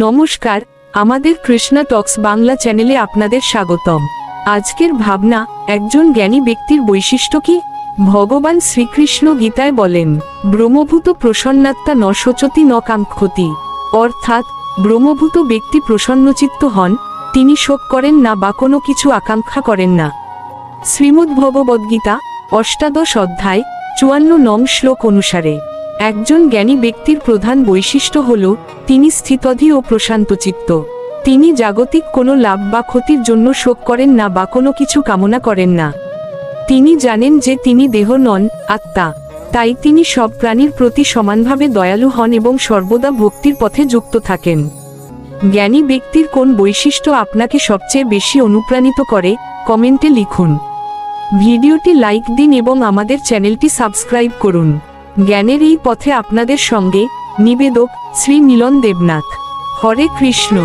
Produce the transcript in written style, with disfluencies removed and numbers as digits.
নমস্কার, আমাদের কৃষ্ণা টক্স বাংলা চ্যানেলে আপনাদের স্বাগতম। আজকের ভাবনা, একজন জ্ঞানী ব্যক্তির বৈশিষ্ট্য কি? ভগবান শ্রীকৃষ্ণ গীতায় বলেন, ব্রহ্মভূত প্রসন্নাত্মা ন শোচতি ন কাঙ্ক্ষতি। অর্থাৎ ব্রহ্মভূত ব্যক্তি প্রসন্নচিত্ত হন, তিনি শোক করেন না বা কোনো কিছু আকাঙ্ক্ষা করেন না। শ্রীমদ্ভগবদ্গীতা ৮ অধ্যায় ৫৪ নং শ্লোক অনুসারে একজন জ্ঞানী ব্যক্তির প্রধান বৈশিষ্ট্য হল তিনি স্থিতধী ও প্রশান্তচিত্ত। তিনি জাগতিক কোনো লাভ বা ক্ষতির জন্য শোক করেন না বা কোনো কিছু কামনা করেন না। তিনি জানেন যে তিনি দেহ নন, আত্মা। তাই তিনি সব প্রাণীর প্রতি সমানভাবে দয়ালু হন এবং সর্বদা ভক্তির পথে যুক্ত থাকেন। জ্ঞানী ব্যক্তির কোন বৈশিষ্ট্য আপনাকে সবচেয়ে বেশি অনুপ্রাণিত করে, কমেন্টে লিখুন। ভিডিওটি লাইক দিন এবং আমাদের চ্যানেলটি সাবস্ক্রাইব করুন। জ্ঞানের এই পথে আপনাদের সঙ্গে নিবেদক শ্রী মিলন দেবনাথ। হরে কৃষ্ণ।